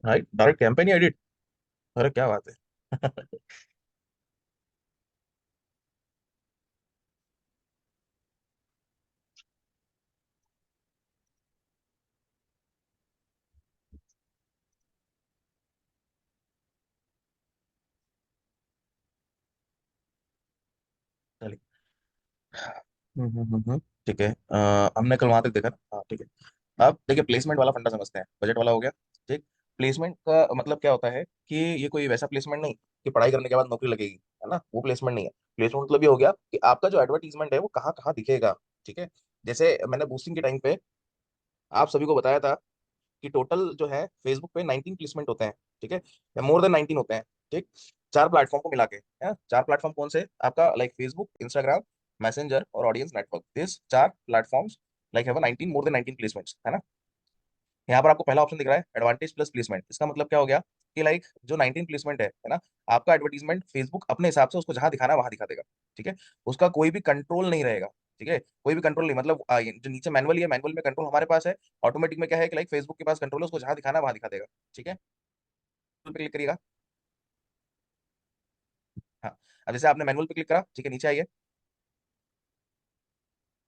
Right, direct campaign ही edit. अरे क्या बात है। चलिए। ठीक है। हमने कल वहां तक देखा ना, हाँ ठीक है। अब देखिए, प्लेसमेंट वाला फंडा समझते हैं, बजट वाला हो गया। ठीक। प्लेसमेंट का मतलब क्या होता है कि ये कोई वैसा प्लेसमेंट नहीं कि पढ़ाई करने के बाद नौकरी लगेगी, है ना, वो प्लेसमेंट नहीं है। प्लेसमेंट मतलब ये हो गया कि आपका जो एडवर्टीजमेंट है वो कहाँ कहाँ दिखेगा। ठीक है। जैसे मैंने बूस्टिंग के टाइम पे आप सभी को बताया था कि टोटल जो है फेसबुक पे 19 प्लेसमेंट होते हैं। ठीक है, या मोर देन 19 होते हैं। ठीक। चार प्लेटफॉर्म को मिला के है, चार प्लेटफॉर्म कौन से आपका, लाइक फेसबुक, इंस्टाग्राम, मैसेंजर और ऑडियंस नेटवर्क, दिस चार platforms like have 19 more than 19 placements, है ना। यहाँ पर आपको पहला ऑप्शन दिख रहा है एडवांटेज प्लस प्लेसमेंट। इसका मतलब क्या हो गया कि लाइक जो 19 प्लेसमेंट है ना, आपका एडवर्टीजमेंट फेसबुक अपने हिसाब से उसको जहां दिखाना है वहां दिखा देगा। ठीक है। उसका कोई भी कंट्रोल नहीं रहेगा। ठीक है, कोई भी कंट्रोल नहीं, मतलब ये जो नीचे मैनुअली है, मैनुअल में कंट्रोल हमारे पास है। ऑटोमेटिक में क्या है कि लाइक फेसबुक के पास कंट्रोल है, उसको जहां दिखाना है वहां दिखा देगा। ठीक है। पे क्लिक करिएगा। हाँ। अब जैसे आपने मैनुअल पे क्लिक करा, ठीक है, नीचे आइए।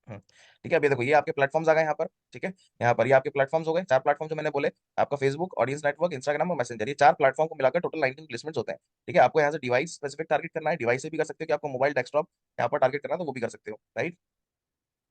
हम्म, ठीक है। अब ये देखो, ये आपके प्लेटफॉर्म्स आ गए यहाँ पर। ठीक है। यहाँ पर ये आपके प्लेटफॉर्म्स हो गए, चार प्लेटफॉर्म जो मैंने बोले, आपका फेसबुक, ऑडियंस नेटवर्क, इंस्टाग्राम और मैसेंजर, ये चार प्लेटफॉर्म को मिलाकर टोटल 19 प्लेसमेंट्स होते हैं। ठीक है। आपको यहाँ से डिवाइस स्पेसिफिक टारगेट करना है, डिवाइस से भी कर सकते हो कि आपको मोबाइल, डेस्कटॉप यहाँ पर टारगेट करना है तो वो भी कर सकते हो, राइट।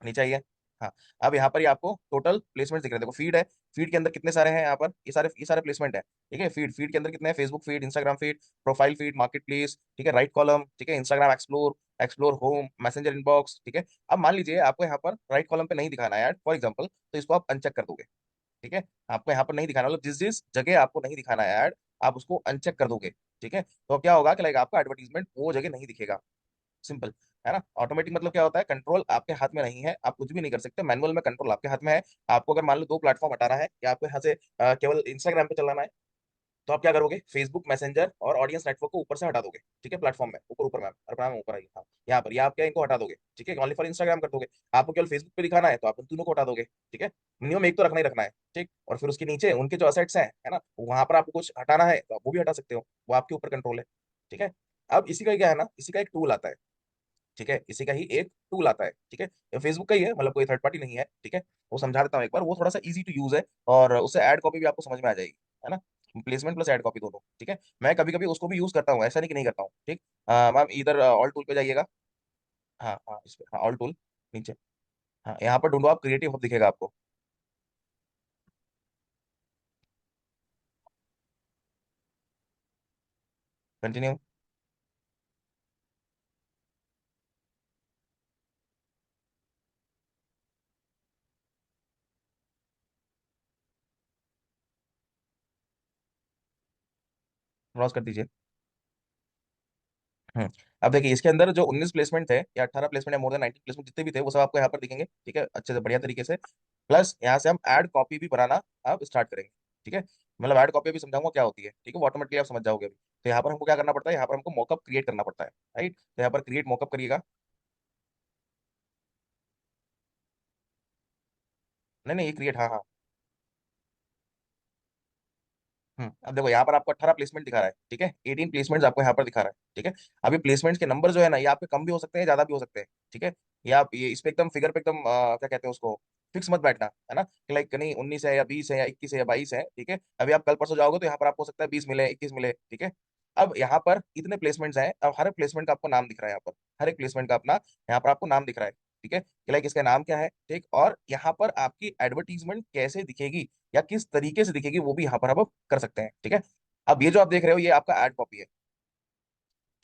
नीचे आइए। हाँ। अब यहाँ पर ये आपको टोटल प्लेसमेंट दिख रहे हैं, देखो फीड है। फीड के अंदर कितने सारे हैं यहाँ पर, ये सारे प्लेसमेंट है। ठीक है। फीड फीड के अंदर कितने हैं, Facebook feed, Instagram feed, profile feed, market place, ठीक है, राइट कॉलम, ठीक है, Instagram explore, explore home, messenger inbox. ठीक है। अब मान लीजिए आपको यहाँ पर राइट कॉलम पे नहीं दिखाना है फॉर एग्जाम्पल, तो इसको आप अनचेक कर दोगे। ठीक है। आपको यहाँ पर नहीं दिखाना, मतलब जिस जिस जगह आपको नहीं दिखाना है ऐड, आप उसको अनचेक कर दोगे। ठीक है, तो क्या होगा कि लाइक आपका एडवर्टीजमेंट वो जगह नहीं दिखेगा। सिंपल, है ना। ऑटोमेटिक मतलब क्या होता है, कंट्रोल आपके हाथ में नहीं है, आप कुछ भी नहीं कर सकते, मैनुअल में कंट्रोल आपके हाथ में है। आपको अगर मान लो दो प्लेटफॉर्म हटाना है या आपको यहाँ से केवल इंस्टाग्राम पे चलाना है, तो आप क्या करोगे, फेसबुक, मैसेंजर और ऑडियंस नेटवर्क को ऊपर से हटा दोगे। ठीक है, प्लेटफॉर्म में ऊपर, ऊपर मैम, अरे मैम ऊपर आइए, हाँ, यहाँ पर, ये आप क्या इनको हटा दोगे। ठीक है, ओनली फॉर इंस्टाग्राम कर दोगे। आपको केवल फेसबुक पे दिखाना है तो आप उन तीनों को हटा दोगे। ठीक है, मिनिमम एक तो रखना ही रखना है। ठीक, और फिर उसके नीचे उनके जो असेट्स हैं, है ना, वहां पर आपको कुछ हटाना है तो आप वो भी हटा सकते हो, वो आपके ऊपर कंट्रोल है। ठीक है। अब इसी का क्या है ना, इसी का एक टूल आता है। ठीक है, इसी का ही एक टूल आता है। ठीक है, ये फेसबुक का ही है, मतलब कोई थर्ड पार्टी नहीं है। ठीक है, वो समझा देता हूँ एक बार, वो थोड़ा सा इजी टू यूज है, और उससे ऐड कॉपी भी आपको समझ में आ जाएगी, है ना। प्लेसमेंट प्लस ऐड कॉपी दोनों। ठीक है, मैं कभी कभी उसको भी यूज करता हूँ, ऐसा नहीं कि नहीं करता हूँ। ठीक। मैम इधर ऑल टूल पे जाइएगा। हाँ हाँ, इस पे, हाँ, ऑल टूल, नीचे। हाँ, यहाँ पर ढूंढो आप, क्रिएटिव हब दिखेगा आपको। कंटिन्यू। क्रॉस कर दीजिए। हम्म। अब देखिए, इसके अंदर जो 19 प्लेसमेंट थे या 18 प्लेसमेंट या मोर देन 19 प्लेसमेंट जितने भी थे, वो सब आपको यहाँ पर दिखेंगे। ठीक है, अच्छे से बढ़िया तरीके से। प्लस यहाँ से हम ऐड कॉपी भी बनाना अब स्टार्ट करेंगे। ठीक है, मतलब ऐड कॉपी भी समझाऊंगा क्या होती है। ठीक है, वो ऑटोमेटिकली आप समझ जाओगे अभी। तो यहाँ पर हमको क्या करना पड़ता है, यहाँ पर हमको मॉकअप क्रिएट करना पड़ता है, राइट। तो यहाँ पर क्रिएट मॉकअप करिएगा। नहीं नहीं, ये क्रिएट, हाँ हाँ। अब देखो, यहाँ पर आपको 18 प्लेसमेंट दिखा रहा है। ठीक है, 18 प्लेसमेंट्स आपको यहाँ पर दिखा रहा है। ठीक है। अभी प्लेसमेंट्स के नंबर जो है ना, ये आपके कम भी हो सकते हैं, ज्यादा भी हो सकते हैं। ठीक है, ये आप ये इस पे एकदम फिगर पे एकदम क्या कहते हैं उसको, फिक्स मत बैठना, है ना, कि लाइक नहीं 19 है या 20 है या 21 है या 22 है। ठीक है, अभी आप कल परसों जाओगे तो यहाँ पर आपको हो सकता है 20 मिले, 21 मिले। ठीक है। अब यहाँ पर इतने प्लेसमेंट्स हैं, अब हर प्लेसमेंट का आपको नाम दिख रहा है यहाँ पर, हर एक प्लेसमेंट का अपना यहाँ पर आपको नाम दिख रहा है। ठीक है, कि लाइक इसका नाम क्या है। ठीक, और यहाँ पर आपकी एडवर्टीजमेंट कैसे दिखेगी या किस तरीके से दिखेगी, वो भी यहाँ पर आप कर सकते हैं। ठीक है। अब ये जो आप देख रहे हो, ये आपका एड कॉपी है।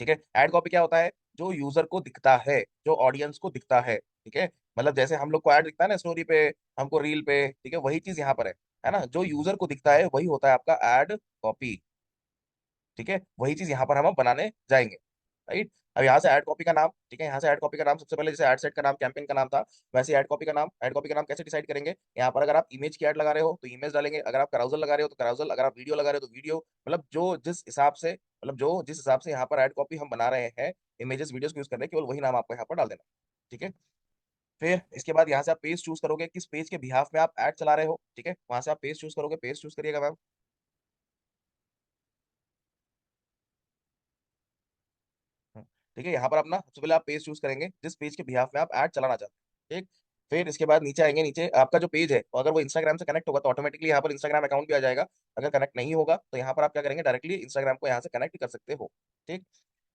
ठीक है, एड कॉपी क्या होता है, जो यूजर को दिखता है, जो ऑडियंस को दिखता है। ठीक है, मतलब जैसे हम लोग को ऐड दिखता है ना स्टोरी पे, हमको रील पे, ठीक है, वही चीज यहाँ पर है ना, जो यूजर को दिखता है वही होता है आपका एड कॉपी। ठीक है, वही चीज यहाँ पर हम अब बनाने जाएंगे, राइट। अब यहाँ से ऐड कॉपी का नाम, ठीक है, यहाँ से ऐड कॉपी का नाम सबसे पहले, जैसे ऐड सेट का नाम, कैंपेन का नाम था, वैसे ऐड कॉपी का नाम। ऐड कॉपी का नाम कैसे डिसाइड करेंगे, यहाँ पर अगर आप इमेज की ऐड लगा रहे हो तो इमेज डालेंगे, अगर आप कराउजल लगा रहे हो तो कराउजल, अगर आप वीडियो लगा रहे हो तो वीडियो, मतलब जो जिस हिसाब से, मतलब जो जिस हिसाब से यहाँ पर ऐड कॉपी हम बना रहे हैं, इमेजेस वीडियोस को यूज कर रहे हैं, केवल वही नाम आपको यहाँ पर डाल देना। ठीक है। फिर इसके बाद यहाँ से आप पेज चूज करोगे, किस पेज के बिहाफ में आप ऐड चला रहे हो। ठीक है, वहां से आप पेज चूज करोगे, पेज चूज करिएगा मैम। ठीक है, यहाँ पर अपना सबसे पहले आप पेज चूज करेंगे जिस पेज के बिहाफ में आप ऐड चलाना चाहते हैं। ठीक, फिर इसके बाद नीचे आएंगे, नीचे आपका जो पेज है अगर वो इंस्टाग्राम से कनेक्ट होगा तो ऑटोमेटिकली यहाँ पर इंस्टाग्राम अकाउंट भी आ जाएगा। अगर कनेक्ट नहीं होगा तो यहाँ पर आप क्या करेंगे, डायरेक्टली इंस्टाग्राम को यहाँ से कनेक्ट कर सकते हो। ठीक,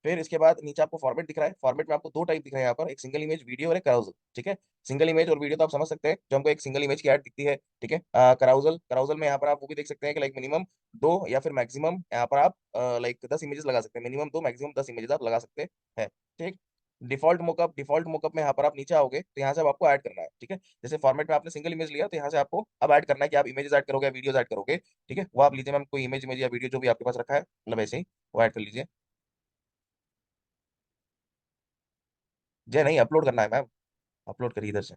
फिर इसके बाद नीचे आपको फॉर्मेट दिख रहा है, फॉर्मेट में आपको दो टाइप दिख रहे हैं यहाँ पर, एक सिंगल इमेज वीडियो और एक कराउजल। ठीक है, सिंगल इमेज और वीडियो तो आप समझ सकते हैं, जो हमको एक सिंगल इमेज की ऐड दिखती है। ठीक है, कराउजल कराउजल में यहाँ पर आप वो भी देख सकते हैं कि लाइक मिनिमम दो या फिर मैक्सिमम यहाँ पर आप लाइक 10 इमेजेस लगा सकते हैं, मिनिमम दो मैक्सिमम 10 इमेजेस आप लगा सकते हैं। ठीक, डिफॉल्ट मोकअप में यहाँ पर आप नीचे आओगे तो यहाँ से अब आपको ऐड करना है। ठीक है, जैसे फॉर्मेट में आपने सिंगल इमेज लिया तो यहाँ से आपको अब ऐड करना है कि आप इमेजेस ऐड करोगे या वीडियोस ऐड करोगे। ठीक है, वो आप लीजिए मैम, कोई इमेज इमेज या वीडियो जो भी आपके पास रखा है मतलब ऐसे ही वो ऐड कर लीजिए। जय नहीं, अपलोड करना है मैम, अपलोड करिए इधर से।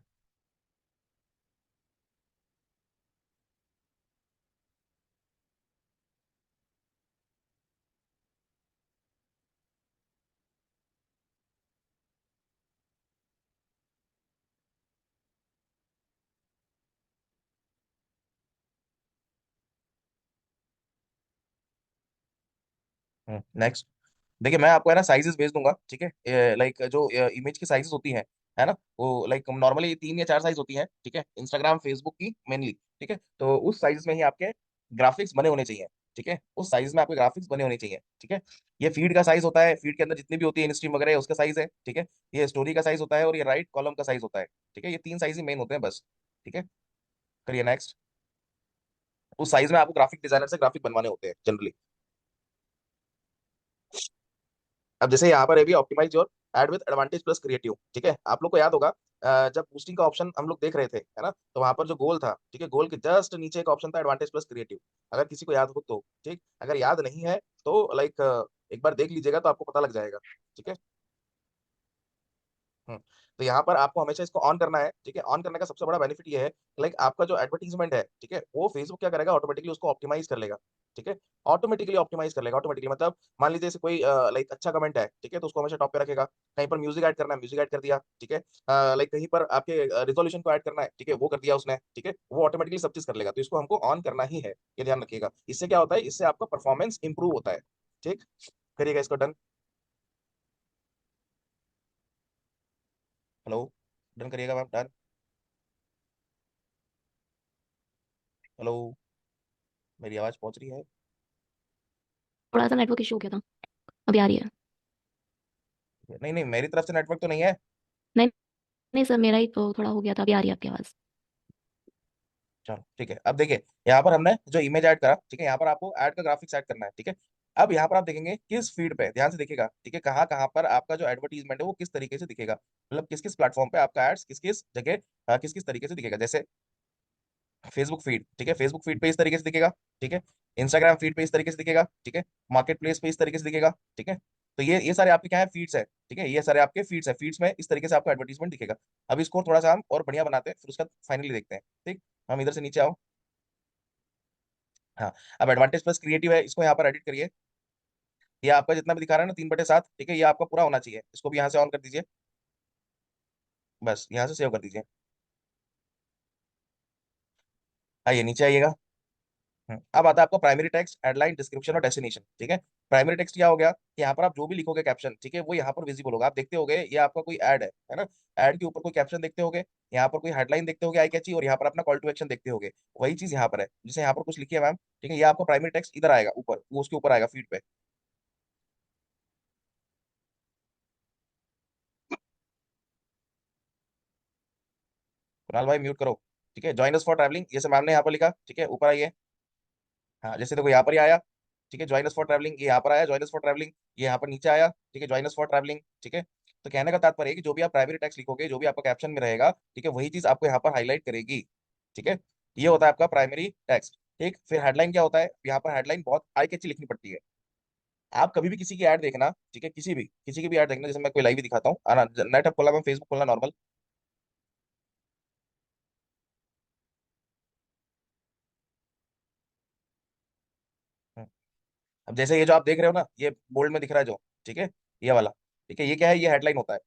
नेक्स्ट, देखिए मैं आपको है ना साइजेस भेज दूंगा। ठीक है, लाइक जो इमेज की साइजेस होती हैं, है ना, वो लाइक नॉर्मली 3 या 4 साइज होती हैं। ठीक है, इंस्टाग्राम फेसबुक की मेनली। ठीक है, तो उस साइज में ही आपके ग्राफिक्स बने होने चाहिए। ठीक है, उस साइज में आपके ग्राफिक्स बने होने चाहिए। ठीक है, ये फीड का साइज होता है, फीड के अंदर जितनी भी होती है इंस्ट्रीम वगैरह उसका साइज है। ठीक है, ये स्टोरी का साइज होता है और ये राइट कॉलम का साइज होता है। ठीक है, ये 3 साइज ही मेन होते हैं बस। ठीक है, करिए नेक्स्ट। उस साइज में आपको ग्राफिक डिजाइनर से ग्राफिक बनवाने होते हैं जनरली। अब जैसे यहाँ पर है भी optimize your ad with advantage plus creative. ठीक है, आप लोग को याद होगा जब बूस्टिंग का ऑप्शन हम लोग देख रहे थे, है ना, तो वहां पर जो गोल था, ठीक है, गोल के जस्ट नीचे एक ऑप्शन था एडवांटेज प्लस क्रिएटिव। अगर किसी को याद हो तो ठीक, अगर याद नहीं है तो लाइक एक बार देख लीजिएगा तो आपको पता लग जाएगा। ठीक है। हम्म, तो यहाँ पर आपको हमेशा इसको ऑन करना है। ठीक है, ऑन करने का सबसे बड़ा बेनिफिट ये है, लाइक आपका जो एडवर्टीजमेंट है, ठीक है, वो फेसबुक क्या करेगा, ऑटोमेटिकली उसको ऑप्टिमाइज कर लेगा। ठीक है, ऑटोमेटिकली ऑप्टिमाइज कर लेगा, ऑटोमेटिकली मतलब मान लीजिए जैसे कोई लाइक अच्छा कमेंट है, ठीक है, तो उसको हमेशा टॉप पे रखेगा। कहीं पर म्यूजिक ऐड करना है, म्यूजिक ऐड कर दिया। ठीक है, लाइक कहीं पर आपके रिजोल्यूशन को ऐड करना है, ठीक है, वो कर दिया उसने। ठीक है, वो ऑटोमेटिकली सब चीज कर लेगा, तो इसको हमको ऑन करना ही है, ये ध्यान रखिएगा। इससे क्या होता है, इससे आपका परफॉर्मेंस इंप्रूव होता है। ठीक, करिएगा इसको डन। हेलो, डन करिएगा मैम, डन। हेलो, मेरी आवाज पहुंच रही है? थोड़ा सा नेटवर्क इशू हो गया था। अभी आ रही है। नहीं नहीं, मेरी तरफ से नेटवर्क तो नहीं है। नहीं, नहीं सर, मेरा ही तो थोड़ा हो गया था। अभी आ रही है आपकी आवाज़। चलो ठीक है, अब देखिए यहाँ पर हमने जो इमेज ऐड करा, ठीक है, यहाँ पर आपको ऐड का ग्राफिक्स ऐड करना है। ठीक है, अब यहाँ पर आप देखेंगे किस फीड पे, ध्यान से देखिएगा। ठीक है, कहाँ कहाँ पर आपका जो एडवर्टीजमेंट है वो किस तरीके से दिखेगा, मतलब किस किस प्लेटफॉर्म पे आपका एड्स किस किस जगह किस किस तरीके से दिखेगा। जैसे फेसबुक फीड, ठीक है, फेसबुक फीड पे इस तरीके से दिखेगा। ठीक है, इंस्टाग्राम फीड पे इस तरीके से दिखेगा। ठीक है, मार्केट प्लेस पे इस तरीके से दिखेगा। ठीक है, तो ये सारे आपके क्या है, फीड्स है। ठीक है, ये सारे आपके फीड्स है, फीड्स में इस तरीके से आपका एडवर्टीजमेंट दिखेगा। अब इसको थोड़ा सा हम और बढ़िया बनाते हैं, फिर उसका फाइनली देखते हैं। ठीक, हम इधर से नीचे आओ। हाँ, अब एडवांटेज प्लस क्रिएटिव है, इसको यहाँ पर एडिट करिए। ये आपका जितना भी दिखा रहा है ना 3/7, ठीक है, ये आपका पूरा होना चाहिए, इसको भी यहाँ से ऑन कर दीजिए। बस यहाँ से सेव कर दीजिए। आइए नीचे आइएगा। अब आता है आपका प्राइमरी टेक्स्ट, हेडलाइन, डिस्क्रिप्शन और डेस्टिनेशन। ठीक है, प्राइमरी टेक्स्ट क्या हो गया कि यहाँ पर आप जो भी लिखोगे कैप्शन, ठीक है, वो यहाँ पर विजिबल होगा। आप देखते होगे ये आपका कोई ऐड है ना, ऐड के ऊपर कोई कैप्शन देखते होगे, यहाँ पर कोई हेडलाइन देखते होगे आई कैची, और यहाँ पर अपना कॉल टू एक्शन देखते होगे। वही चीज यहाँ पर है, जैसे यहाँ पर कुछ लिखिए मैम। ठीक है, ये आपका प्राइमरी टेक्स्ट इधर आएगा ऊपर, वो उसके ऊपर आएगा फीड पे। कुणाल भाई म्यूट करो। ठीक है, ज्वाइन अस फॉर ट्रैवलिंग, जैसे मैम ने यहाँ पर लिखा, ठीक है, ऊपर आइए। हाँ, जैसे देखो यहाँ पर ही आया। ठीक है, ज्वाइन अस फॉर ट्रैवलिंग, ये यहाँ पर आया, ज्वाइन अस फॉर ट्रैवलिंग, ये यहाँ पर नीचे आया। ठीक है, ज्वाइन अस फॉर ट्रैवलिंग। ठीक है, तो कहने का तात्पर्य है कि जो भी आप प्राइमरी टेक्स्ट लिखोगे, जो भी आपका कैप्शन में रहेगा, ठीक है, वही चीज आपको यहाँ पर हाईलाइट करेगी। ठीक है, ये होता है आपका प्राइमरी टेक्स्ट। ठीक, फिर हेडलाइन क्या होता है, यहाँ पर हेडलाइन बहुत आई कैची लिखनी पड़ती है। आप कभी भी किसी की ऐड देखना, ठीक है, किसी की भी ऐड देखना, जैसे मैं कोई लाइव ही दिखाता हूँ, आना नेट खोला, मैं फेसबुक खोलना नॉर्मल। अब जैसे ये जो आप देख रहे हो ना, ये बोल्ड में दिख रहा है जो, ठीक है, ये वाला, ठीक है, ये क्या है, ये हेडलाइन होता है।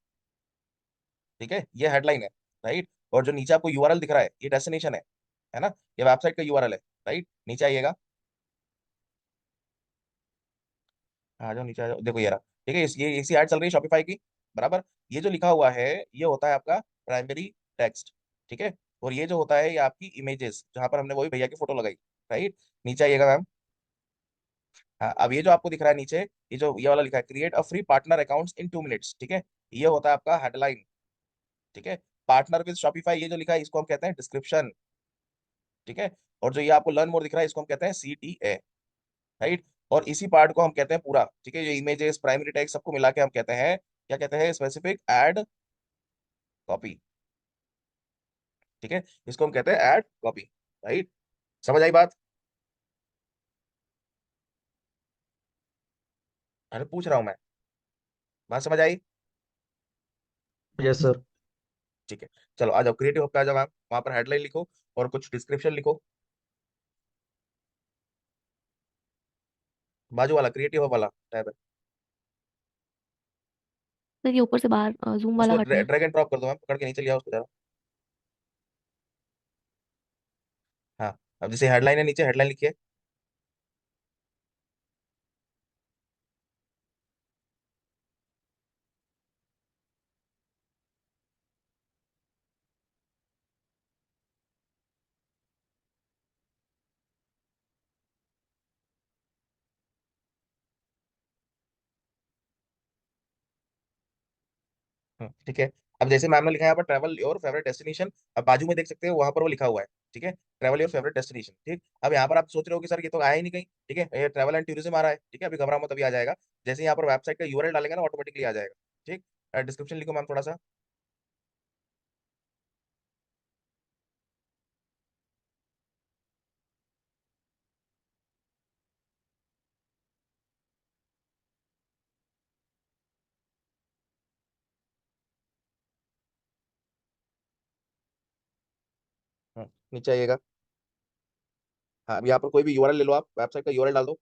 ठीक है, ये हेडलाइन है, राइट। और जो नीचे आपको यूआरएल दिख रहा है, ये डेस्टिनेशन है ना, ये वेबसाइट का यूआरएल है। राइट, नीचे आइएगा। आ जाओ नीचे आ जाओ, देखो ये रहा, ठीक है, ये इसी ऐड चल रही है शॉपिफाई की, बराबर। ये जो लिखा हुआ है ये होता है आपका प्राइमरी टेक्स्ट, ठीक है। और ये जो होता है ये आपकी इमेजेस, जहां पर हमने वही भैया की फोटो लगाई, राइट। नीचे आइएगा मैम। हाँ, अब ये जो आपको दिख रहा है नीचे, ये वाला लिखा है create a free partner accounts in 2 minutes, ठीक है। ये होता है आपका हेडलाइन, ठीक है। पार्टनर विद शॉपिफाई ये जो लिखा है इसको हम कहते हैं डिस्क्रिप्शन, ठीक है। और जो ये आपको लर्न मोर दिख रहा है इसको हम कहते हैं CTA, राइट। और इसी पार्ट को हम कहते हैं पूरा, ठीक है, ये इमेजेस प्राइमरी टैग सबको मिला के हम कहते हैं, क्या कहते हैं, स्पेसिफिक एड कॉपी, ठीक है। इसको हम कहते हैं एड कॉपी, राइट। समझ आई बात? अरे पूछ रहा हूं मैं, बात समझ आई? Yes sir. ठीक है। चलो आ जाओ क्रिएटिव हब पे आ जाओ मैम, वहां पर हेडलाइन लिखो और कुछ डिस्क्रिप्शन लिखो। बाजू वाला क्रिएटिव हब वाला टैब है, सर ये ऊपर से बाहर जूम वाला उसको हटना है। ड्रैग एंड ड्रॉप कर दो मैम, पकड़ के नीचे लिया उसको जरा। हाँ, अब जैसे हेडलाइन है नीचे हेडलाइन लिखिए। ठीक है। अब जैसे मैम ने लिखा है यहाँ पर ट्रैवल योर फेवरेट डेस्टिनेशन, अब बाजू में देख सकते हो वहां पर वो लिखा हुआ है, ठीक है, ट्रैवल योर फेवरेट डेस्टिनेशन, ठीक। अब यहाँ पर आप सोच रहे हो कि सर ये तो आया ही नहीं कहीं, ठीक है, ये ट्रैवल एंड टूरिज्म आ रहा है, ठीक है, अभी घबराओ मत, अभी आ जाएगा। जैसे यहाँ पर वेबसाइट का URL डालेंगे ना ऑटोमेटिकली आ जाएगा, ठीक। डिस्क्रिप्शन लिखो मैम थोड़ा सा। नीचे आइएगा। हाँ, अब यहाँ पर कोई भी URL ले लो, आप वेबसाइट का URL डाल दो।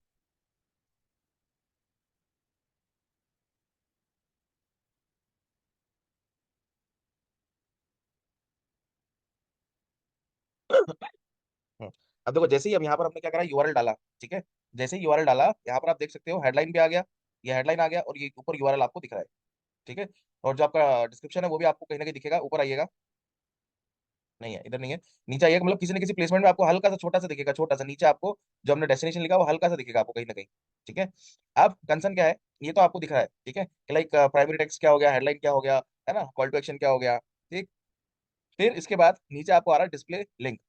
हम्म, अब देखो जैसे ही अब यहाँ पर हमने क्या करा, URL डाला, ठीक है। जैसे ही URL डाला यहाँ पर आप देख सकते हो हेडलाइन भी आ गया, ये हेडलाइन आ गया और ये ऊपर URL आपको दिख रहा है, ठीक है। और जो आपका डिस्क्रिप्शन है वो भी आपको कहीं ना कहीं दिखेगा, ऊपर आइएगा। नहीं है, इधर नहीं है। नीचे आइएगा, मतलब किसी न किसी प्लेसमेंट में आपको हल्का सा छोटा सा दिखेगा, छोटा सा नीचे आपको जो हमने डेस्टिनेशन लिखा वो हल्का सा दिखेगा आपको कहीं ना कहीं, ठीक है। अब कंसर्न क्या है, ये तो आपको दिख रहा है, ठीक है, कि लाइक प्राइमरी टेक्स्ट क्या हो गया, हेडलाइन क्या हो गया, है ना, कॉल टू एक्शन क्या हो गया, ठीक। फिर इसके बाद नीचे आपको आ रहा है डिस्प्ले लिंक,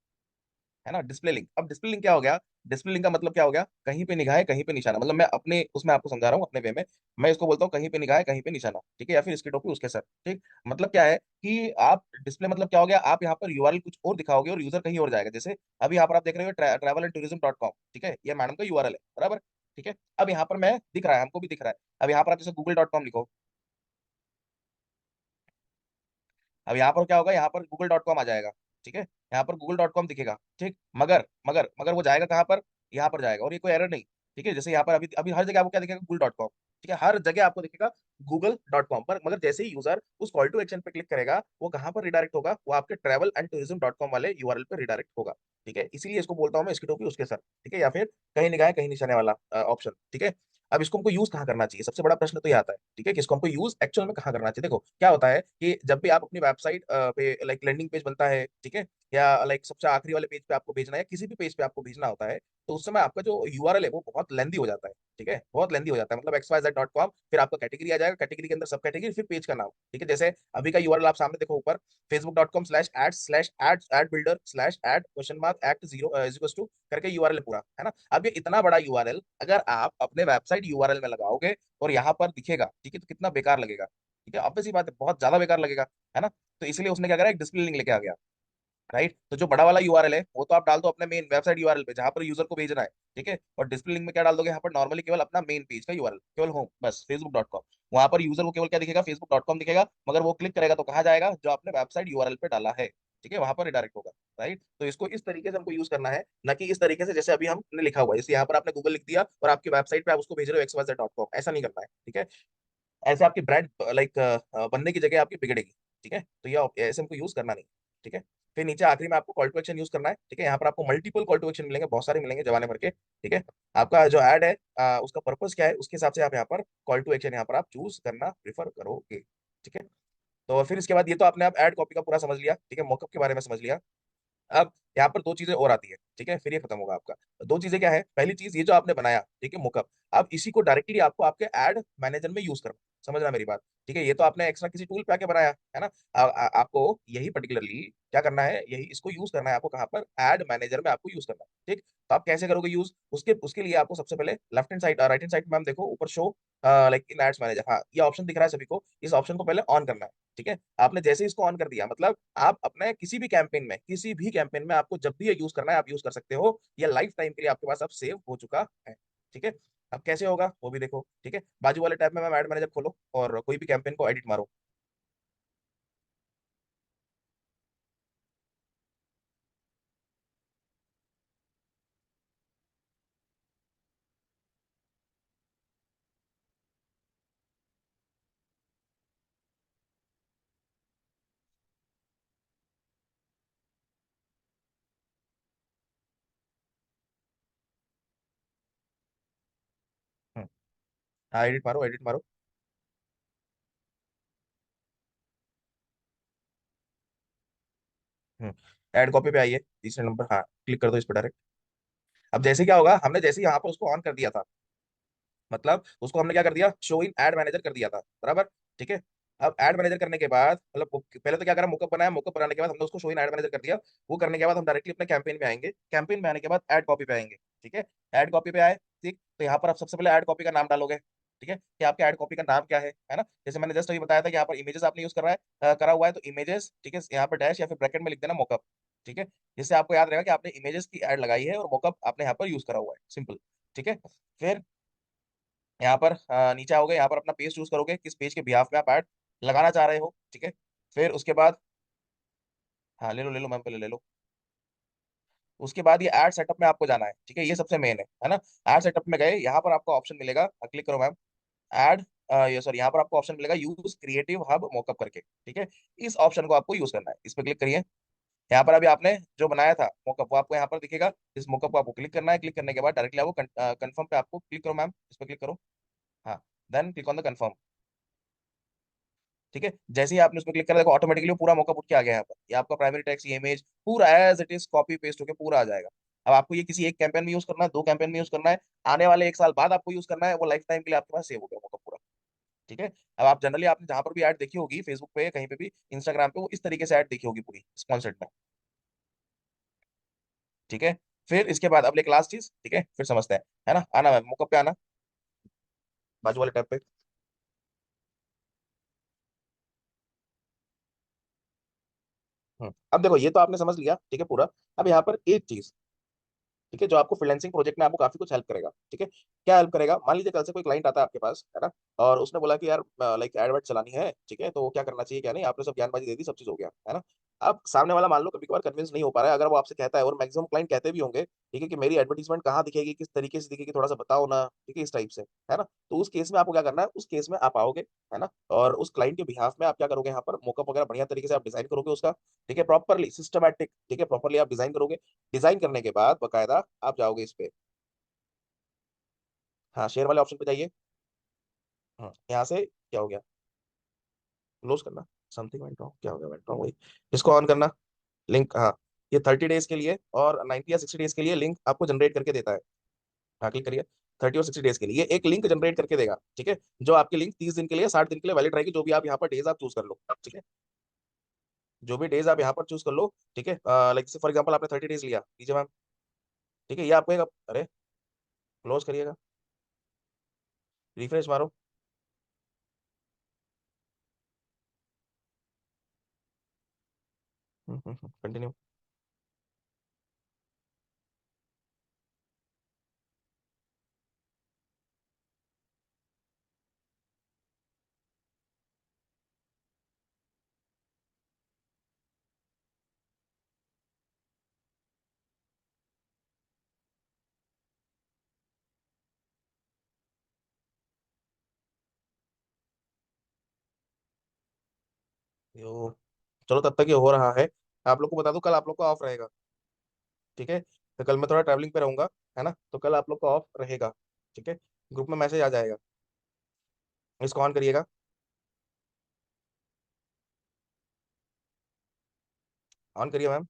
है ना, डिस्प्ले लिंक। अब डिस्प्ले लिंक क्या हो गया, डिस्प्ले लिंक का मतलब क्या हो गया, कहीं पे निगाह है कहीं पे निशाना, मतलब मैं अपने उसमें आपको समझा रहा हूँ अपने वे में। मैं इसको बोलता हूँ कहीं पे निगाह है कहीं पे निशाना, ठीक है, या फिर इसकी टोपी उसके सर, ठीक। मतलब क्या है कि आप डिस्प्ले मतलब क्या हो गया, आप यहाँ पर URL कुछ और दिखाओगे और यूजर कहीं और जाएगा। जैसे अभी यहाँ पर आप देख रहे हो travelandtourism.com, ठीक है, ये मैडम का URL है, बराबर, ठीक है। अब यहाँ पर मैं दिख रहा है, हमको भी दिख रहा है। अब यहाँ पर आप जैसे google.com लिखो, अब यहाँ पर क्या होगा, यहाँ पर google.com आ जाएगा, ठीक है, यहाँ पर google.com दिखेगा, ठीक। मगर वो जाएगा कहाँ पर, यहाँ पर जाएगा, और ये कोई एरर नहीं, ठीक है। जैसे यहाँ पर अभी अभी हर जगह आपको क्या दिखेगा, google.com, ठीक है, हर जगह आपको दिखेगा google.com पर। मगर जैसे ही यूजर उस कॉल टू एक्शन पे क्लिक करेगा वो कहाँ पर रिडायरेक्ट होगा, वो आपके travelandtourism.com वाले URL पे रिडायरेक्ट होगा, ठीक है। इसीलिए इसको बोलता हूँ मैं इसकी टोपी उसके सर, ठीक है, या फिर कहीं निगाह कहीं निशाने वाला ऑप्शन, ठीक है। अब इसको हमको यूज कहाँ करना चाहिए, सबसे बड़ा प्रश्न तो ये आता है, ठीक है, कि इसको हमको यूज एक्चुअल में कहाँ करना चाहिए। देखो क्या होता है कि जब भी आप अपनी वेबसाइट पे लाइक लैंडिंग पेज बनता है, ठीक है, या लाइक सबसे आखिरी वाले पेज पे आपको भेजना है या किसी भी पेज पे आपको भेजना होता है, तो उस समय आपका जो URL है वो बहुत लेंदी हो जाता है, ठीक है, बहुत लेंदी हो जाता है। मतलब xyz.com, फिर आपका कैटेगरी आ जाएगा, कैटेगरी के अंदर सब कैटेगरी, फिर पेज का नाम, ठीक है। जैसे अभी का URL आप सामने देखो ऊपर, facebook.com/ads/ad builder/ad?act 0 करके URL है पूरा, है ना। अब ये इतना बड़ा URL अगर आप अपने वेबसाइट URL में लगाओगे और यहाँ पर दिखेगा, ठीक है, तो कितना बेकार लगेगा, ठीक है, ऑब्वियस सी बात है, बहुत ज्यादा बेकार लगेगा, है ना। तो इसलिए उसने क्या करा, एक डिस्प्ले लिंक लेके आ गया, राइट। तो जो बड़ा वाला URL है वो तो आप डाल दो अपने मेन वेबसाइट URL पे जहां पर यूजर को भेजना है, ठीक है। और डिस्प्ले लिंक में क्या डाल दोगे, यहाँ पर नॉर्मली केवल अपना मेन पेज का URL, केवल होम, बस facebook.com। वहां पर यूजर को केवल क्या दिखेगा, facebook.com दिखेगा, मगर वो क्लिक करेगा तो कहाँ जाएगा, जो आपने वेबसाइट URL पे डाला है, ठीक है, वहां पर रिडायरेक्ट होगा, राइट। तो इसको इस तरीके से हमको यूज करना है, ना कि इस तरीके से जैसे अभी हमने लिखा हुआ है, जैसे यहाँ पर आपने गूगल लिख दिया और आपकी वेबसाइट पे आप उसको भेज रहे हो xyz.com, ऐसा नहीं करना है, ठीक है। ऐसे आपकी ब्रांड लाइक बनने की जगह आपकी बिगड़ेगी, ठीक है। तो ये ऐसे हमको यूज करना नहीं, ठीक है। फिर नीचे आखिरी में आपको कॉल टू एक्शन यूज करना है। ठीक है, यहाँ पर आपको मल्टीपल कॉल टू एक्शन मिलेंगे, बहुत सारे मिलेंगे जमाने भर के। ठीक है, आपका जो ऐड है उसका पर्पस क्या है, उसके हिसाब से आप यहाँ पर कॉल टू एक्शन यहाँ पर आप चूज करना प्रीफर करोगे। ठीक है, तो फिर इसके बाद ये तो आपने आप ऐड कॉपी का पूरा समझ लिया। ठीक है, मॉकअप के बारे में समझ लिया। अब यहाँ पर दो चीजें और आती है। ठीक है, फिर ये खत्म होगा आपका। दो चीजें क्या है, पहली चीज ये जो आपने बनाया, ठीक है, मुकअप, अब इसी को डायरेक्टली आपको आपके एड मैनेजर में यूज करना। समझना मेरी बात। ठीक है, ये तो आपने एक्स्ट्रा किसी टूल पे आके बनाया है ना। आपको यही पर्टिकुलरली क्या करना है, यही इसको यूज करना है आपको कहाँ पर, एड मैनेजर में आपको यूज करना है। ठीक, तो आप कैसे करोगे यूज, उसके उसके लिए आपको सबसे पहले left hand side right hand side में हम देखो ऊपर show like in ads manager, हाँ ये ऑप्शन दिख रहा है सभी को, इस ऑप्शन को पहले ऑन करना है। ठीक है, आपने जैसे ही इसको ऑन कर दिया, मतलब आप अपने किसी भी कैंपेन में आपको जब भी ये यूज करना है आप यूज कर सकते हो, ये लाइफ टाइम के लिए आपके पास अब सेव हो चुका है। ठीक है, अब कैसे होगा वो भी देखो। ठीक है, बाजू वाले टैब में मैम एड मैनेजर खोलो और कोई भी कैंपेन को एडिट मारो। हम्म, हाँ एडिट मारो, एडिट मारो। हम्म, एड कॉपी पे आइए, तीसरे नंबर, हाँ क्लिक कर दो इस पर डायरेक्ट। अब जैसे क्या होगा, हमने जैसे ही यहाँ पर उसको ऑन कर दिया था, मतलब उसको हमने क्या कर दिया, शो इन एड मैनेजर कर दिया था, बराबर। ठीक है, अब एड मैनेजर करने के बाद मतलब पहले तो क्या करा, मुकअप बनाया, मुकअप बनाने के बाद हमने उसको शो इन एड मैनेजर कर दिया। वो करने के बाद हम डायरेक्टली अपने कैंपेन में आएंगे, कैंपेन में आने के बाद एड कॉपी पे आएंगे। ठीक है, एड कॉपी पे आए, ठीक, तो यहाँ पर आप सबसे पहले एड कॉपी का नाम डालोगे। ठीक है, कि आपके एड कॉपी का नाम क्या है ना। जैसे मैंने जस्ट अभी बताया था कि यहाँ पर इमेजेस आपने यूज कर रहा है करा हुआ है, तो इमेजेस, ठीक है, यहाँ पर डैश या फिर ब्रैकेट में लिख देना मोकअप। ठीक है, जिससे आपको याद रहेगा कि आपने इमेजेस की एड लगाई है और मोकअप आपने यहाँ पर यूज करा हुआ है, सिंपल। ठीक है, फिर यहाँ पर नीचे आओगे, यहाँ पर अपना पेज चूज करोगे, किस पेज के बिहाफ में आप ऐड लगाना चाह रहे हो। ठीक है, फिर उसके बाद, हाँ ले लो मैम, पहले ले लो। उसके बाद ये ऐड सेटअप में आपको जाना है। ठीक है, ये सबसे मेन है ना। ऐड सेटअप में गए, यहाँ पर आपको ऑप्शन मिलेगा, क्लिक करो मैम, ऐड, ये सॉरी, यहाँ पर आपको ऑप्शन मिलेगा यूज क्रिएटिव हब मॉकअप करके। ठीक है, इस ऑप्शन को आपको यूज करना है, इस पर क्लिक करिए। यहाँ पर अभी आपने जो बनाया था मॉकअप वो आपको यहाँ पर दिखेगा, इस मॉकअप को आपको क्लिक करना है। क्लिक करने के बाद डायरेक्टली आपको कंफर्म पे आपको क्लिक करो मैम, इस पर क्लिक करो। हाँ, then click on the confirm. ठीक है, जैसे ही आपने उसमें क्लिक करा, देखो ऑटोमेटिकली पूरा मॉकअप उठ के आ गया यहाँ पर, ये आपका प्राइमरी टेक्स्ट, ये इमेज पूरा as it is copy paste होकर पूरा आ जाएगा। अब आपको ये किसी एक कैंपेन में यूज करना है, दो कैंपेन में यूज करना है, आने वाले 1 साल बाद आपको यूज करना है, वो लाइफ टाइम के लिए आपके पास सेव हो गया मॉकअप पूरा। ठीक है, अब आप जनरली आपने जहां पर भी ऐड देखी होगी, फेसबुक पे कहीं पे भी, इंस्टाग्राम पे, वो इस तरीके से ऐड देखी होगी पूरी स्पॉन्सर्ड में। ठीक है, फिर इसके बाद अब एक लास्ट चीज, ठीक है, फिर समझते हैं, है ना, आना मैम मॉकअप पे आना, बाजू वाले टैब पे। अब देखो ये तो आपने समझ लिया, ठीक है पूरा। अब यहाँ पर एक चीज, ठीक है, जो आपको फ्रीलांसिंग प्रोजेक्ट में आपको काफी कुछ हेल्प करेगा। ठीक है, क्या हेल्प करेगा, मान लीजिए कल से कोई क्लाइंट आता है आपके पास, है ना, और उसने बोला कि यार लाइक एडवर्ट चलानी है, ठीक है, तो क्या करना चाहिए क्या नहीं, आपने सब ज्ञानबाजी दे दी, सब चीज हो गया, है ना। अब सामने वाला मान लो कभी कभार कन्विंस नहीं हो पा रहा है, अगर वो आपसे कहता है, और मैक्सिमम क्लाइंट कहते भी होंगे, ठीक है, कि मेरी एडवर्टीजमेंट कहाँ दिखेगी, किस तरीके से दिखेगी, थोड़ा सा बताओ ना, ठीक है, इस टाइप से, है ना। तो उस केस में आपको क्या करना है, उस केस में आप आओगे, है ना, और उस क्लाइंट के बिहाफ में आप क्या करोगे, यहाँ पर मोकअप वगैरह बढ़िया तरीके से आप डिजाइन करोगे उसका। ठीक है, प्रॉपरली सिस्टमैटिक, ठीक है, प्रॉपरली आप डिजाइन करोगे। डिजाइन करने के बाद बकायदा आप जाओगे इस पे, हाँ शेयर वाले ऑप्शन पे जाइए। यहाँ से क्या हो गया, क्लोज करना, समथिंग वेंट रॉन्ग, क्या हो गया, वेंट रॉन्ग, वही, इसको ऑन करना, लिंक, हाँ, ये 30 डेज के लिए और 90 या 60 डेज के लिए लिंक आपको जनरेट करके देता है। हाँ क्लिक करिए, 30 और 60 डेज के लिए एक लिंक जनरेट करके देगा। ठीक है, जो आपकी लिंक 30 दिन के लिए, 60 दिन के लिए वैलिड रहेगी, जो भी आप यहाँ पर डेज आप चूज कर लो। ठीक है, जो भी डेज आप यहाँ पर चूज कर लो। ठीक है, लाइक फॉर एग्जाम्पल आपने 30 डेज लिया, लीजिए मैम। ठीक है, ये आपको अरे क्लोज करिएगा, रिफ्रेश मारो। कंटिन्यू। यो, चलो तब तक ये हो रहा है। आप लोग को बता दूं, कल आप लोग का ऑफ रहेगा। ठीक है, तो कल मैं थोड़ा ट्रैवलिंग पे रहूंगा, है ना, तो कल आप लोग का ऑफ रहेगा। ठीक है, ग्रुप में मैसेज आ जाएगा, इसको ऑन करिएगा। ऑन करिए मैम।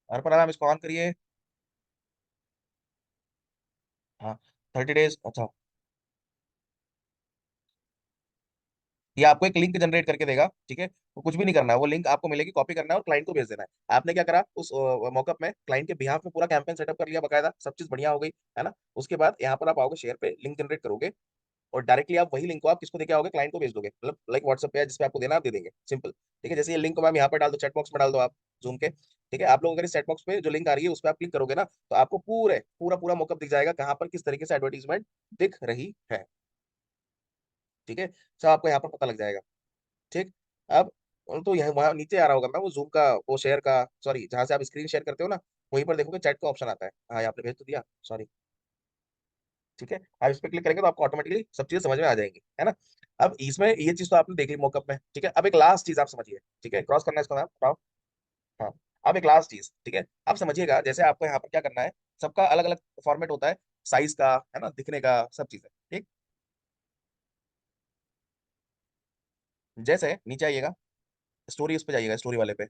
अर्पणा मैम, इसको ऑन करिए। हाँ, 30 डेज, अच्छा। ये आपको एक लिंक जनरेट करके देगा, ठीक है, तो कुछ भी नहीं करना है, वो लिंक आपको मिलेगी, कॉपी करना है और क्लाइंट को भेज देना है। आपने क्या करा उस मॉकअप में, क्लाइंट के बिहाफ में पूरा कैंपेन सेटअप कर लिया बकायदा, सब चीज बढ़िया हो गई, है ना। उसके बाद यहाँ पर आप आओगे, शेयर पे लिंक जनरेट करोगे, और डायरेक्टली आप वही लिंक को आप किसको देके आओगे, क्लाइंट को भेज दोगे, मतलब लाइक व्हाट्सएप पे है, जिसपे आपको देना आप दे देंगे, सिंपल। ठीक है, जैसे ये लिंक को मैम यहाँ पर डाल दो, चैट बॉक्स में डाल दो आप, जूम के। ठीक है, आप लोग अगर इस चैट बॉक्स पे जो लिंक आ रही है उस पर आप क्लिक करोगे ना, तो आपको पूरा पूरा मॉकअप दिख जाएगा, कहाँ पर किस तरीके से एडवर्टीजमेंट दिख रही है। ठीक है, सब आपको यहाँ पर पता लग जाएगा। ठीक। अब तो यहाँ वहाँ नीचे आ रहा होगा मैं, वो जूम का, वो शेयर का, सॉरी, जहाँ से आप स्क्रीन शेयर करते हो ना, वहीं पर देखोगे चैट का ऑप्शन आता है। हाँ, यहाँ पे भेज तो दिया, सॉरी। ठीक है, आप इस पर क्लिक करेंगे तो आपको ऑटोमेटिकली सब चीजें समझ में आ जाएंगी, है ना। अब इसमें ये चीज तो आपने देख ली मॉकअप में, ठीक है। अब एक लास्ट चीज आप समझिए, ठीक है, क्रॉस करना है इसको मैम, बताओ। हाँ, अब एक लास्ट चीज, ठीक है, आप समझिएगा, जैसे आपको यहाँ पर क्या करना है, सबका अलग अलग फॉर्मेट होता है, साइज का, है ना, दिखने का, सब चीजें। ठीक, जैसे नीचे आइएगा, स्टोरी, उस पे जाइएगा, स्टोरी वाले पे।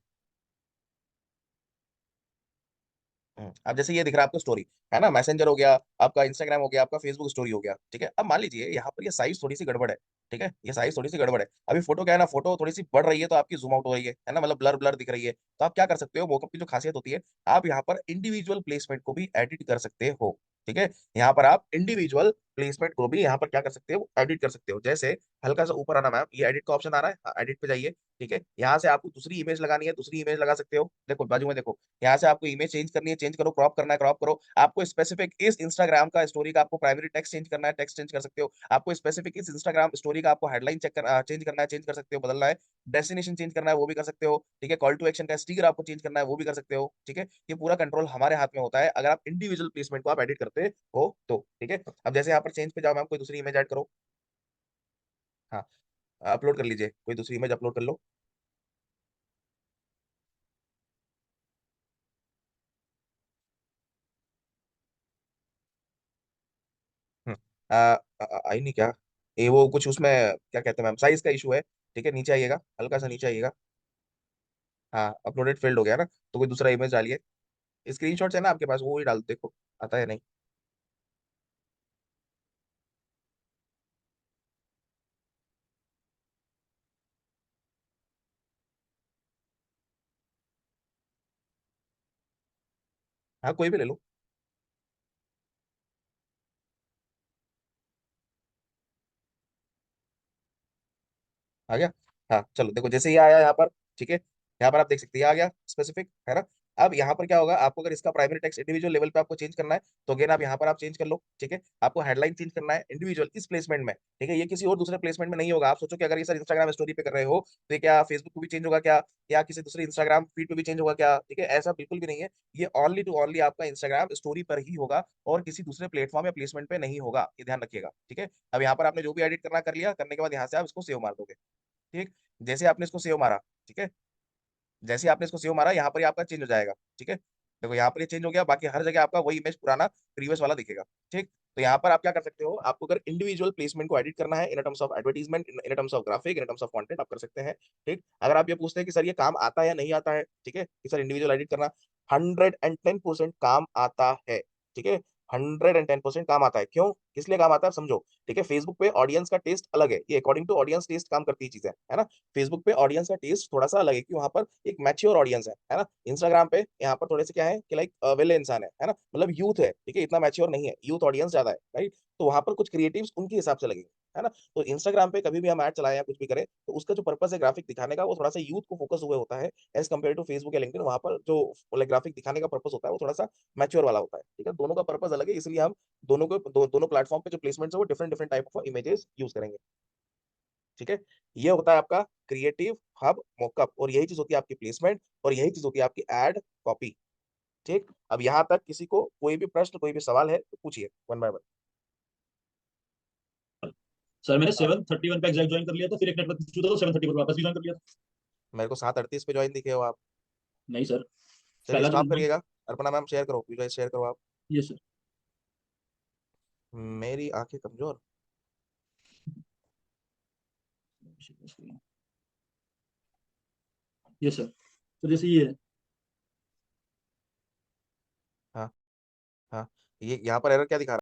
अब जैसे ये दिख रहा है आपको स्टोरी, है ना, मैसेंजर हो गया, आपका इंस्टाग्राम हो गया, आपका फेसबुक स्टोरी हो गया। ठीक है, अब मान लीजिए यहाँ पर ये साइज थोड़ी सी गड़बड़ है। ठीक है, ये साइज थोड़ी सी गड़बड़ है, अभी फोटो क्या है ना, फोटो थोड़ी सी बढ़ रही है तो आपकी जूम आउट हो रही है ना, मतलब ब्लर ब्लर दिख रही है। तो आप क्या कर सकते हो, मोकअप की जो खासियत होती है, आप यहाँ पर इंडिविजुअल प्लेसमेंट को भी एडिट कर सकते हो। ठीक है, यहाँ पर आप इंडिविजुअल प्लेसमेंट को भी यहाँ पर क्या कर सकते हो, एडिट कर सकते हो। जैसे हल्का सा ऊपर आना मैम, ये एडिट का ऑप्शन आ रहा है, एडिट पे जाइए। ठीक है, यहाँ से आपको दूसरी इमेज लगानी है, दूसरी इमेज लगा सकते हो, देखो बाजू में देखो, यहाँ से आपको इमेज चेंज करनी है, चेंज करो, क्रॉप करना है, क्रॉप करो। आपको स्पेसिफिक इस इंस्टाग्राम का स्टोरी का आपको प्राइमरी टेक्स्ट चेंज करना है, टेक्स्ट चेंज कर सकते हो। आपको स्पेसिफिक इस इंस्टाग्राम स्टोरी का आपको हेडलाइन चेंज करना है, चेंज कर सकते हो, बदलना है। डेस्टिनेशन चेंज करना है, वो भी कर सकते हो। ठीक है, कॉल टू एक्शन का स्टिकर आपको चेंज करना है, वो भी कर सकते हो। ठीक है, ये पूरा कंट्रोल हमारे हाथ में होता है, अगर आप इंडिविजुअल प्लेसमेंट को आप एडिट करते हो तो। ठीक है, अब जैसे यहाँ पर चेंज पे जाओ मैम, कोई दूसरी इमेज ऐड करो। हाँ, अपलोड कर लीजिए, कोई दूसरी इमेज अपलोड कर लो। हम्म, आई नहीं क्या, ये वो कुछ उसमें क्या कहते हैं मैम, साइज का इशू है। ठीक है, नीचे आइएगा, हल्का सा नीचे आइएगा। हाँ, अपलोडेड फेल्ड हो गया ना, तो कोई दूसरा इमेज डालिए। स्क्रीनशॉट्स है ना आपके पास, वो ही डाल दो, देखो आता है नहीं। हाँ, कोई भी ले लो। आ गया। हाँ, चलो देखो, जैसे ये आया यहाँ पर। ठीक है, यहाँ पर आप देख सकते हैं, ये आ गया स्पेसिफिक, है ना। अब यहाँ पर क्या होगा, आपको अगर इसका प्राइमरी टेक्स्ट इंडिविजुअल लेवल पे आपको चेंज करना है, तो अगेन आप यहाँ पर आप चेंज कर लो। ठीक है, आपको हेडलाइन चेंज करना है इंडिविजुअल इस प्लेसमेंट में। ठीक है, ये किसी और दूसरे प्लेसमेंट में नहीं होगा। आप सोचो कि अगर ये सर इंस्टाग्राम स्टोरी पे कर रहे हो, तो ये क्या फेसबुक पे भी चेंज होगा क्या, या किसी दूसरे इंस्टाग्राम फीड पे भी चेंज होगा क्या? ठीक है, ऐसा बिल्कुल भी नहीं है। ये ओनली टू ओनली आपका इंस्टाग्राम स्टोरी पर ही होगा, और किसी दूसरे प्लेटफॉर्म या प्लेसमेंट पे नहीं होगा, ये ध्यान रखिएगा। ठीक है, अब यहाँ पर आपने जो भी एडिट करना कर लिया, करने के बाद यहाँ से आप इसको सेव मार दोगे। ठीक, जैसे आपने इसको सेव मारा, ठीक है, जैसे आपने इसको सेव मारा, यहाँ पर ही आपका चेंज हो जाएगा। ठीक है, देखो यहाँ पर ये चेंज हो गया, बाकी हर जगह आपका वही इमेज पुराना प्रीवियस वाला दिखेगा। ठीक, तो यहाँ पर आप क्या कर सकते हो, आपको अगर इंडिविजुअल प्लेसमेंट को एडिट करना है in terms of advertisement, in terms of graphic, in terms of content, आप कर सकते हैं। ठीक, अगर आप ये पूछते हैं कि सर ये काम आता है या नहीं आता है, ठीक है, कि सर इंडिविजुअल एडिट करना, 110% काम आता है। ठीक है, 110% काम आता है, क्यों, किस लिए काम आता है, आप समझो। ठीक है, फेसबुक पे ऑडियंस का टेस्ट अलग है, ये अकॉर्डिंग टू ऑडियंस टेस्ट काम करती है चीजें, है ना। फेसबुक पे ऑडियंस का टेस्ट थोड़ा सा अलग है, कि वहाँ पर एक मैच्योर ऑडियंस है ना। इंस्टाग्राम पे यहाँ पर थोड़े से क्या है कि लाइक वेले इंसान है ना, मतलब यूथ है। ठीक है, इतना मैच्योर नहीं है, यूथ ऑडियंस ज्यादा है, राइट। तो वहां पर कुछ क्रिएटिव्स उनके हिसाब से लगेंगे, है ना। तो इंस्टाग्राम पे कभी भी हम ऐड चलाएं या कुछ भी करें, तो उसका जो पर्पस है ग्राफिक दिखाने का, वो थोड़ा सा यूथ को फोकस हुए होता है, एज कम्पेयर टू फेसबुक या लिंक्डइन। वहां पर जो ग्राफिक दिखाने का पर्पस होता है, वो थोड़ा सा मैच्योर वाला होता है। ठीक है, दोनों का पर्पस अलग है, इसलिए हम दोनों प्लेटफॉर्म पे जो प्लेसमेंट्स है वो different different type of images use करेंगे। ठीक है, ये होता है आपका क्रिएटिव हब मॉकअप, और यही चीज होती है आपकी प्लेसमेंट, और यही चीज होती है आपकी एड कॉपी। ठीक, अब यहाँ तक किसी को कोई भी प्रश्न, कोई भी सवाल है तो पूछिए, वन बाय वन। सर मैंने 7:31 पे एग्जैक्ट ज्वाइन कर लिया था, फिर एक नेटवर्क इशू था तो 7:30 पर वापस भी ज्वाइन कर लिया था। मेरे को 7:38 पे ज्वाइन दिखे हो आप। नहीं सर, चलिए पहला जो स्टॉप करिएगा। अर्पणा मैम शेयर करो, वीडियो शेयर करो आप। ये सर। मेरी आंखें कमजोर। ये सर, तो जैसे ये है। हाँ हाँ, ये यहाँ पर एरर क्या दिखा रहा है?